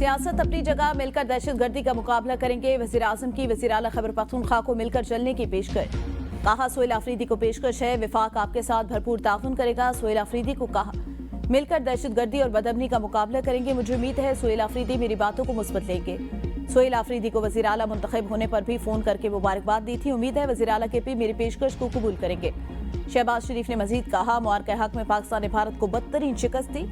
सियासत अपनी जगह, मिलकर दहशतगर्दी का मुकाबला करेंगे। वज़ीर आज़म की वज़ीर आला खैबर पख्तूनख्वा को मिलकर चलने की पेशकश। कहा सोहेल आफरीदी को पेशकश है, विफाक आपके साथ भरपूर ताउन करेगा। सोहेल आफरीदी को कहा मिलकर दहशतगर्दी और बदअमनी का मुकाबला करेंगे। मुझे उम्मीद है सोहेल आफरीदी मेरी बातों को मुस्बत लेंगे। सोहेल आफरीदी को वज़ीर आला मुंतखब होने पर भी फोन करके मुबारकबाद दी थी। उम्मीद है वज़ीर आला के पी मेरी पेशकश को कबूल करेंगे। शहबाज शरीफ ने मजीद कहा मुआर के हक में पाकिस्तान ने भारत को बदतरीन शिकस्त दी।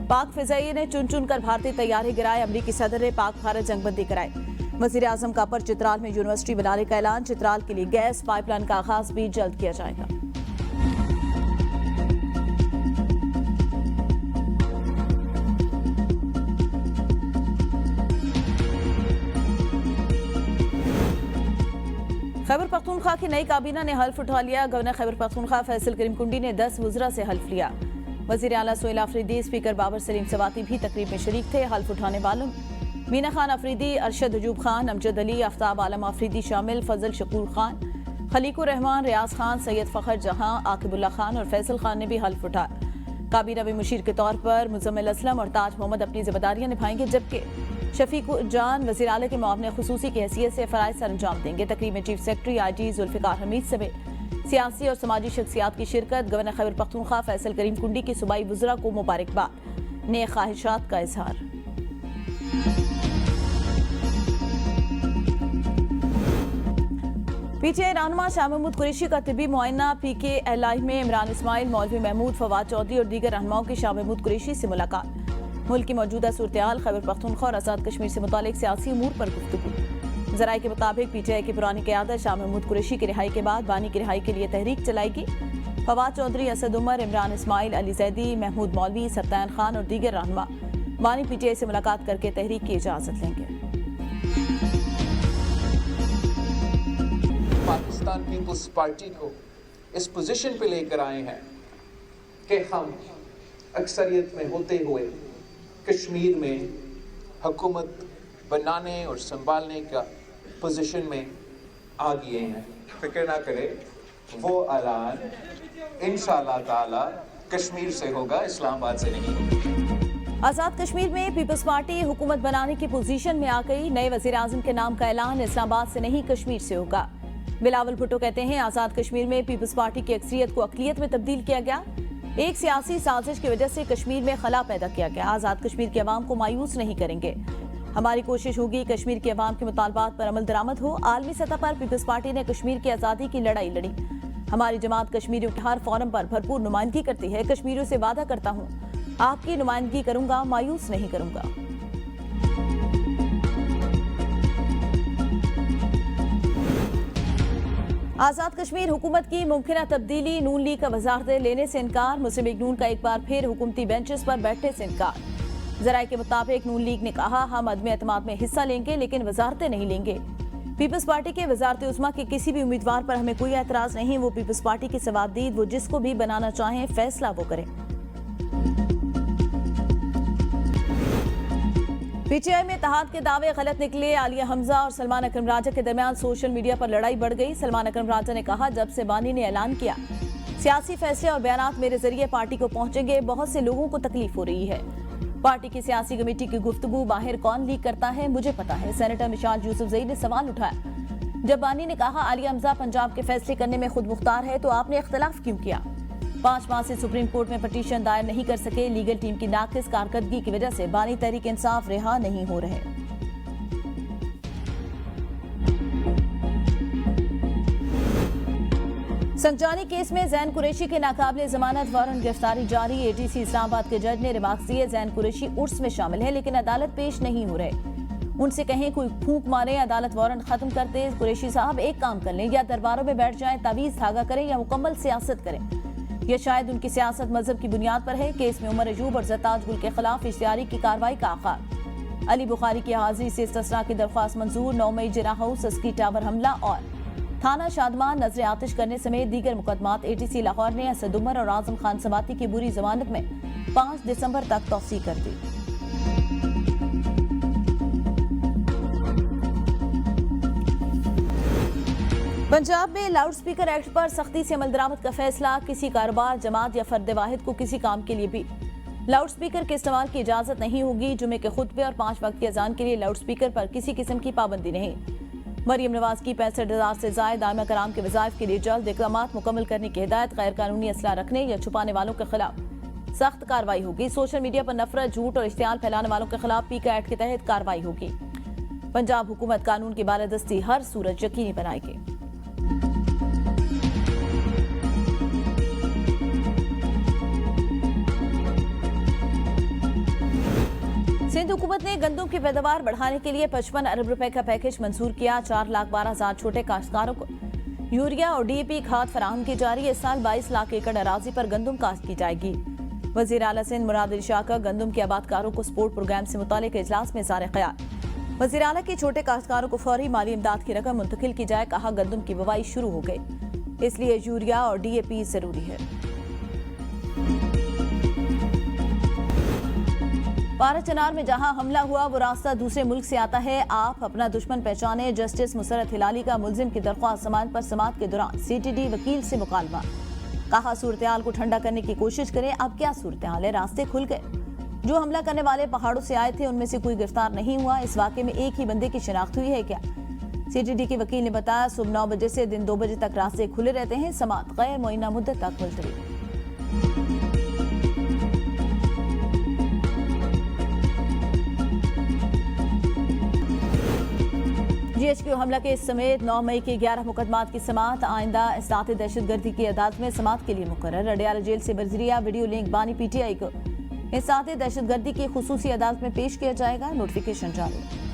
पाक फिजाइये ने चुन चुन कर भारतीय तैयारे गिराए। अमरीकी सदर ने पाक भारत जंगबंदी कराई। वज़ीर आज़म का पर चित्राल में यूनिवर्सिटी बनाने का ऐलान। चित्राल के लिए गैस पाइपलाइन का आगाज भी जल्द किया जाएगा। खैबर पख्तूनख्वा की नई काबीना ने हल्फ उठा लिया। गवर्नर खैबर पख्तूनख्वा फैसल करीम कुंडी ने 10 वज़रा से हल्फ लिया। वज़ीर आला सोहेल आफरीदी, स्पीकर बाबर सलीम सवाती भी तकरीब में शरीक थे। हल्फ उठाने वालों मीना खान आफरीदी, अरशद अजूब खान, अमजद अली, आफ्ताब आलम आफरीदी शामिल, फजल शकूर खान, खलीकुर रहमान, रियाज खान, सैयद फ़खर जहां, आकिबुल्ला खान और फैसल खान ने भी हल्फ उठाया। काबीना में मुशीर के तौर पर मुजम्मिल असलम और ताज मोहम्मद अपनी जिम्मेदारियां निभाएंगे, जबकि शफीक जान वज़ीर आला के मुआवने खुसूसी की हैसियत से फ़राइज़ सर अंजाम देंगे। तकरीब में chief secretary IG Zulfikar Hameed समेत सियासी और समाजी शख्सियात की शिरकत। गवर्नर खैबर पख्तूनख्वा फैसल करीम कुंडी की सूबाई वज़रा को मुबारकबाद, नए ख्वाहिशात का इजहार। PTI रहनुमा शाह महमूद कुरैशी का तिबी मुआयना। PK LI में इमरान इस्माइल, मौलवी महमूद, फवाद चौधरी और दीगर रहनुमाओं की शाह महमूद कुरैशी से मुलाकात। मुल्क की मौजूदा सूरत-ए-हाल, खैबर पख्तूनख्वा और आज़ाद कश्मीर से मुतालिक सियासी उमूर पर गुफ्तगू। ज़राए के मुताबिक PTI की पुरानी क़यादत शाह महमूद कुरैशी की रिहाई के बाद बानी की रिहाई के लिए तहरीक चलाएगी। फवाद चौधरी, असद उमर, इमरान इस्माइल, अली जैदी, महमूद मौलवी, सत्तान खान और दीगर रहनुमा बानी PTI से मुलाकात करके तहरीक की इजाज़त लेंगे। पाकिस्तान पीपल्स पार्टी को इस पोजीशन पे लेकर आए हैं कि हम अक्सरियत में होते हुए कश्मीर में हुकूमत बनाने और संभालने का पोजीशन में आ गए हैं। फिक्र ना करें, वो ऐलान इंशाअल्लाह ताला कश्मीर से होगा, इस्लामाबाद से नहीं होगा। आज़ाद कश्मीर में पीपल्स पार्टी हुकूमत बनाने की पोजीशन में आ गई। नए वज़ीर आज़म के नाम का ऐलान इस्लामाबाद से नहीं कश्मीर से होगा। बिलावल भुट्टो कहते हैं आज़ाद कश्मीर में पीपल्स पार्टी की अक्सरियत को अक़लियत में तब्दील किया गया। एक सियासी साजिश की वजह से कश्मीर में खला पैदा किया गया। आज़ाद कश्मीर के अवाम को मायूस नहीं करेंगे। हमारी कोशिश होगी कश्मीर के अवाम के मुतालबात पर अमल दरामद हो। आलमी सतह पर पीपल्स पार्टी ने कश्मीर की आज़ादी की लड़ाई लड़ी। हमारी जमात कश्मीरियों के हर फोरम पर भरपूर नुमाइंदगी करती है। कश्मीरियों से वादा करता हूँ आपकी नुमाइंदगी करूंगा, मायूस नहीं करूंगा। आज़ाद कश्मीर हुकूमत की मुमकिन तब्दीली। नून लीग का वजारतें लेने से इनकार। मुस्लिम लीग नून का एक बार फिर हुकूमती बेंचेस पर बैठने से इनकार। ज़राए के मुताबिक नून लीग ने कहा हम अदम एतमाद में हिस्सा लेंगे लेकिन वजारतें नहीं लेंगे। पीपल्स पार्टी के वजारत उस्मा के किसी भी उम्मीदवार पर हमें कोई एतराज़ नहीं। वो पीपल्स पार्टी की सवादीद, वो जिसको भी बनाना चाहें, फैसला वो करें। PTI में इत्तेहाद के दावे गलत निकले। आलिया हमजा और सलमान अकरम राजा के दरमियान सोशल मीडिया पर लड़ाई बढ़ गई। सलमान अकरम राजा ने कहा जब से बानी ने ऐलान किया सियासी फैसले और बयानात मेरे जरिए पार्टी को पहुंचेंगे, बहुत से लोगों को तकलीफ हो रही है। पार्टी की सियासी कमेटी की गुफ्तगू बाहर कौन लीक करता है मुझे पता है। सेनेटर मिशाल यूसुफजई ने सवाल उठाया जब बानी ने कहा आलिया हमजा पंजाब के फैसले करने में खुद मुख्तार है तो आपने इख्तलाफ क्यों किया। 5 माह से सुप्रीम कोर्ट में पटिशन दायर नहीं कर सके। लीगल टीम की नाकिस कारकर्दगी की वजह से बानी तहरीक इंसाफ रिहा नहीं हो रहे। संगजानी केस में जैन कुरैशी के नाकाबिले जमानत वारंट गिरफ्तारी जारी। ATC इस्लामाबाद के जज ने रिमार्क्स दिए जैन कुरैशी उर्स में शामिल है लेकिन अदालत पेश नहीं हो रहे। उनसे कहें कोई फूंक मारे, अदालत वारंट खत्म करते। कुरैशी साहब एक काम कर लें, या दरबारों में बैठ जाएं, तावीज धागा करें या मुकम्मल सियासत करें। यह शायद उनकी सियासत मजहब की बुनियाद पर है। केस में उमर अयूब और ज़ताज गुल के खिलाफ इश्तिहारी की कार्रवाई का आगाज। अली बुखारी की हाजिरी से इस्तिस्ना की दरख्वास्त मंजूर। 9 मई जिना हाउस अस्की टावर हमला और थाना शादमान नजर आतिश करने समेत दीगर मुकदमात। ATC लाहौर ने असद उमर और आजम खान सवाती की बुरी जमानत में 5 दिसंबर तक तौसीक कर दी। पंजाब में लाउड स्पीकर एक्ट पर सख्ती से अमल दरामद का फैसला। किसी कारोबार, जमात या फर्द वाहिद को किसी काम के लिए भी लाउड स्पीकर के इस्तेमाल की इजाजत नहीं होगी। जुमे के खुतबे और 5 वक्त की अजान के लिए लाउड स्पीकर पर किसी किस्म की पाबंदी नहीं। मरियम नवाज की 65,000 से जायद आइमा कराम के वज़ाइफ के लिए जल्द इक़दामात मुकम्मल करने की हिदायत। गैर कानूनी असला रखने या छुपाने वालों के खिलाफ सख्त कार्रवाई होगी। सोशल मीडिया पर नफरत, झूठ और इश्तियाल फैलाने वालों के खिलाफ पीका एक्ट के तहत कार्रवाई होगी। पंजाब हुकूमत कानून की बालादस्ती हर सूरत यकीनी बनाएगी। सिंध हुकूमत ने गंदम की पैदावार बढ़ाने के लिए 55 अरब रुपए का पैकेज मंजूर किया। 4,12,000 छोटे काश्तकारों को यूरिया और डीएपी खाद फराहम की जा रही है। इस साल 22 लाख एकड़ अराजी पर गंदम काश्त की जाएगी। वजीर आला सिंध मुराद अली शाह का गंदम के आबादकारों को सपोर्ट प्रोग्राम से मुतालिक इजलास में इज़हार ख्याल। वजीर आला की छोटे काश्तकारों को फौरी माली इमदाद की रकम मुंतकिल की जाए। कहा, गंदम की बुवाई शुरू हो गई, इसलिए यूरिया और डीएपी जरूरी है। पारा चनार में जहां हमला हुआ वो रास्ता दूसरे मुल्क से आता है। आप अपना दुश्मन पहचाने। जस्टिस मुसरत हिलाली का मुलजिम की दरख्वास्त समाअत पर समाअत के दौरान सीटीडी वकील से मुकालमा। कहा, सूरत-ए-हाल को ठंडा करने की कोशिश करें। अब क्या सूरत-ए-हाल है, रास्ते खुल गए। जो हमला करने वाले पहाड़ों से आए थे उनमें से कोई गिरफ्तार नहीं हुआ। इस वाकये में एक ही बंदे की शिनाख्त हुई है क्या? सीटीडी के वकील ने बताया, सुबह 9 बजे से दिन 2 बजे तक रास्ते खुले रहते हैं। समाअत गैर मुअय्यना मुद्दत तक मुलतवी। जीएचक्यू हमला केस समेत 9 मई के 11 मुकदमात की समाअत। आइंदा इस्तात दहशतगर्दी की अदालत में समाअत के लिए मुकर्रर। अडियाला जेल से बर्जरिया वीडियो लिंक बानी पीटीआई को इस्तात दहशतगर्दी की खुसूसी अदालत में पेश किया जाएगा। नोटिफिकेशन जारी।